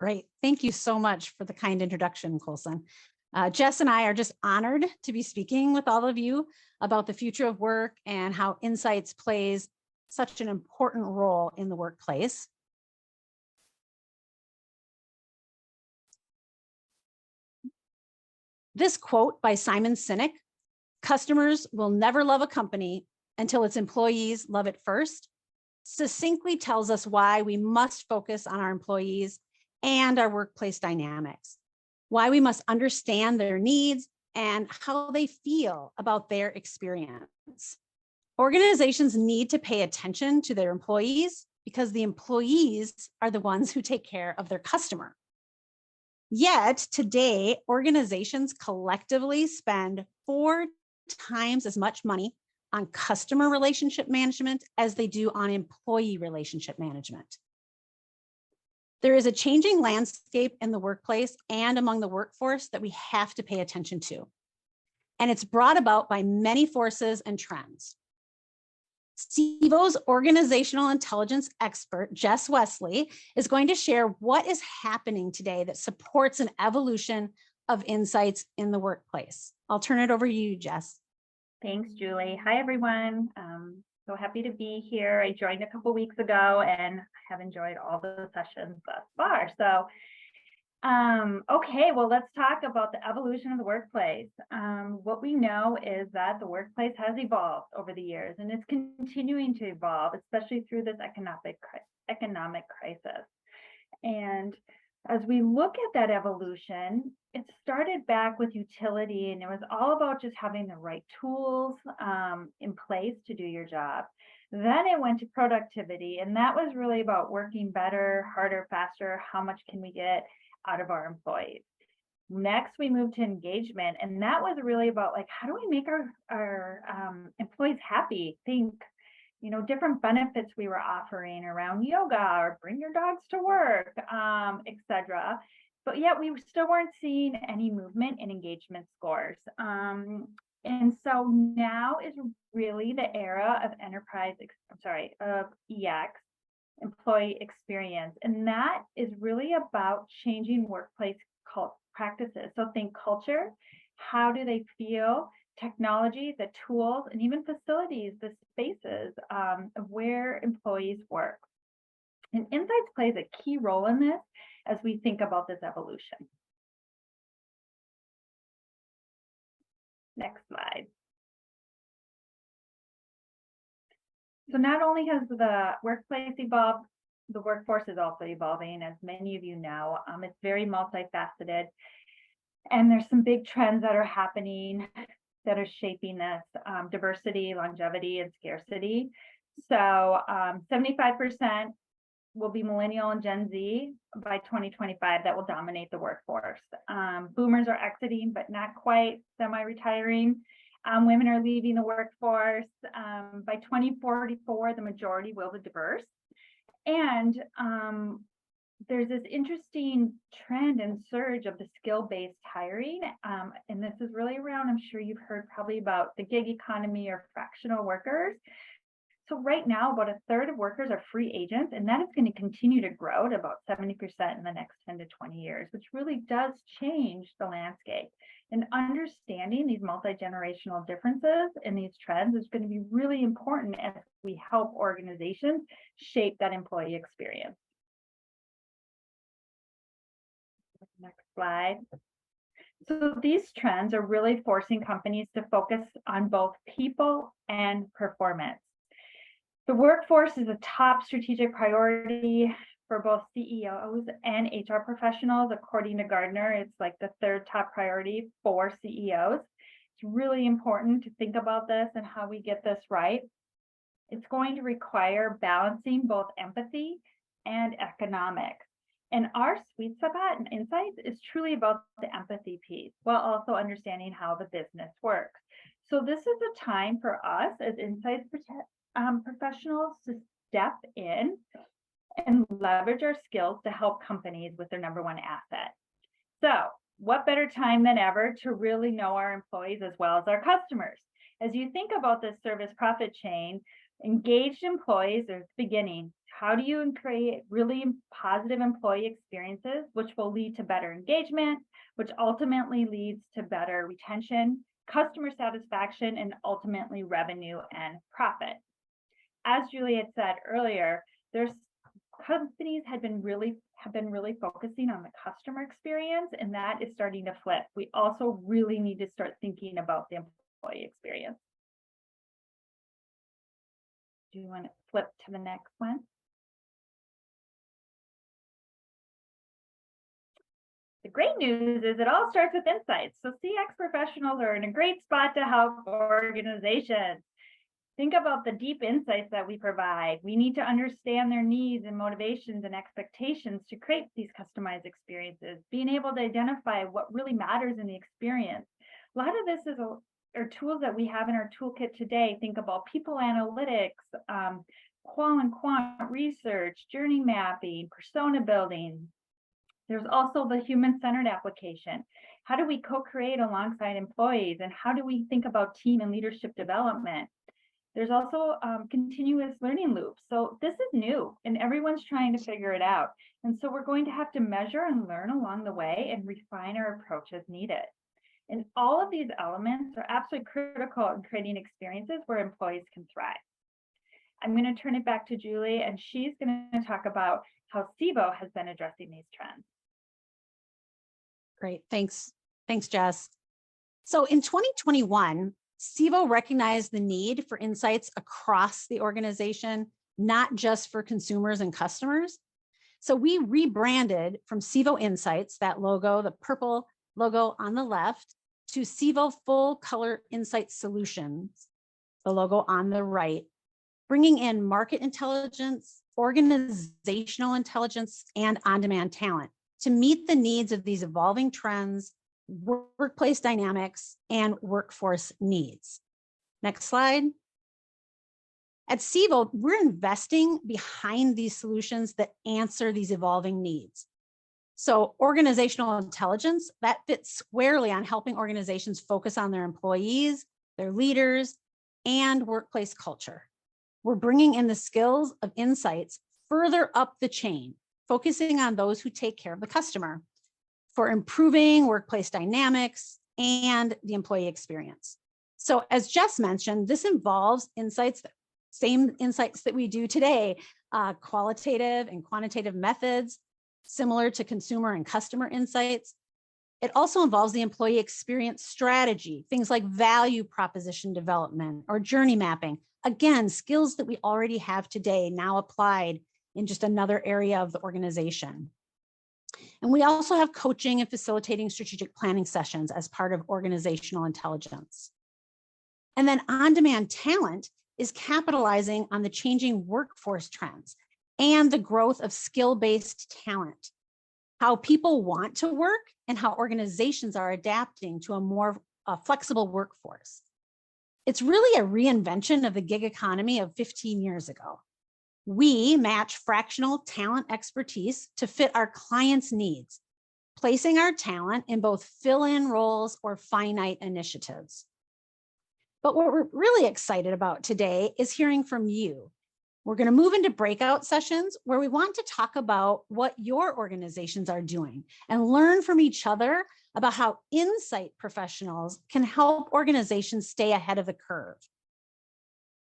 Great. Thank you so much for the kind introduction, Colson. Jess and I are just honored to be speaking with all of you about the future of work and how insights plays such an important role in the workplace. This quote by Simon Sinek, "Customers will never love a company until its employees love it first," succinctly tells us why we must focus on our employees and our workplace dynamics, why we must understand their needs and how they feel about their experience. Organizations need to pay attention to their employees because the employees are the ones who take care of their customer. Yet today, organizations collectively spend 4 times as much money on customer relationship management as they do on employee relationship management. There is a changing landscape in the workplace and among the workforce that we have to pay attention to. And it's brought about by many forces and trends. SIVO's organizational intelligence expert, Jess Wesley, is going to share what is happening today that supports an evolution of insights in the workplace. I'll turn it over to you, Jess. Thanks, Julie. Hi, everyone. So happy to be here. I joined a couple weeks ago and have enjoyed all the sessions thus far. So, okay, well, let's talk about the evolution of the workplace. What we know is that the workplace has evolved over the years, and it's continuing to evolve, especially through this economic crisis. And as we look at that evolution, it started back with utility, and it was all about just having the right tools in place to do your job. Then it went to productivity, and that was really about working better, harder, faster. How much can we get out of our employees? Next, we moved to engagement, and that was really about like, how do we make our employees happy? Think, different benefits we were offering around yoga or bring your dogs to work, etc. But yet we still weren't seeing any movement in engagement scores. And so now is really the era of of EX, employee experience. And that is really about changing workplace practices. So think culture, how do they feel, technology, the tools, and even facilities, the spaces of where employees work. And insights plays a key role in this as we think about this evolution. Next slide. So not only has the workplace evolved, the workforce is also evolving, as many of you know. It's very multifaceted, and there's some big trends that are happening that are shaping this: diversity, longevity, and scarcity. So 75% will be millennial and Gen Z by 2025 that will dominate the workforce. Boomers are exiting, but not quite, semi-retiring. Women are leaving the workforce. By 2044, the majority will be diverse. And there's this interesting trend and surge of the skill-based hiring. And this is really around, I'm sure you've heard probably about the gig economy or fractional workers. So right now, about a third of workers are free agents, and that is going to continue to grow to about 70% in the next 10 to 20 years, which really does change the landscape. And understanding these multi-generational differences and these trends is going to be really important as we help organizations shape that employee experience. Next slide. So these trends are really forcing companies to focus on both people and performance. The workforce is a top strategic priority for both CEOs and HR professionals. According to Gartner, it's like the third top priority for CEOs. It's really important to think about this and how we get this right. It's going to require balancing both empathy and economics. And our sweet spot and insights is truly about the empathy piece, while also understanding how the business works. So this is a time for us as insights professionals to step in and leverage our skills to help companies with their number one asset. So what better time than ever to really know our employees as well as our customers? As you think about this service profit chain, Engaged employees are the beginning. How do you create really positive employee experiences, which will lead to better engagement, which ultimately leads to better retention, customer satisfaction, and ultimately revenue and profit. As Julie had said earlier, there's companies have been really focusing on the customer experience, and that is starting to flip. We also really need to start thinking about the employee experience. Do you want to flip to the next one? The great news is it all starts with insights. So CX professionals are in a great spot to help organizations. Think about the deep insights that we provide. We need to understand their needs and motivations and expectations to create these customized experiences, being able to identify what really matters in the experience. A lot of this are tools that we have in our toolkit today. Think about people analytics, qual and quant research, journey mapping, persona building. There's also the human-centered application. How do we co-create alongside employees, and how do we think about team and leadership development? There's also continuous learning loops. So this is new and everyone's trying to figure it out. And so we're going to have to measure and learn along the way and refine our approach as needed. And all of these elements are absolutely critical in creating experiences where employees can thrive. I'm going to turn it back to Julie, and she's going to talk about how SIVO has been addressing these trends. Great, thanks. Thanks, Jess. So in 2021, SIVO recognized the need for insights across the organization, not just for consumers and customers. So we rebranded from SIVO Insights, that logo, the purple logo on the left, to SIVO Full Color Insight Solutions, the logo on the right, bringing in market intelligence, organizational intelligence, and on-demand talent to meet the needs of these evolving trends, workplace dynamics, and workforce needs. Next slide. At SIVO, we're investing behind these solutions that answer these evolving needs. So organizational intelligence, that fits squarely on helping organizations focus on their employees, their leaders, and workplace culture. We're bringing in the skills of insights further up the chain, focusing on those who take care of the customer, for improving workplace dynamics and the employee experience. So as Jess mentioned, this involves insights, same insights that we do today, qualitative and quantitative methods, similar to consumer and customer insights. It also involves the employee experience strategy, things like value proposition development or journey mapping. Again, skills that we already have today, now applied in just another area of the organization. And we also have coaching and facilitating strategic planning sessions as part of organizational intelligence. And then on-demand talent is capitalizing on the changing workforce trends and the growth of skill-based talent, how people want to work and how organizations are adapting to a more flexible workforce. It's really a reinvention of the gig economy of 15 years ago. We match fractional talent expertise to fit our clients' needs, placing our talent in both fill-in roles or finite initiatives. But what we're really excited about today is hearing from you. We're going to move into breakout sessions where we want to talk about what your organizations are doing and learn from each other about how insight professionals can help organizations stay ahead of the curve.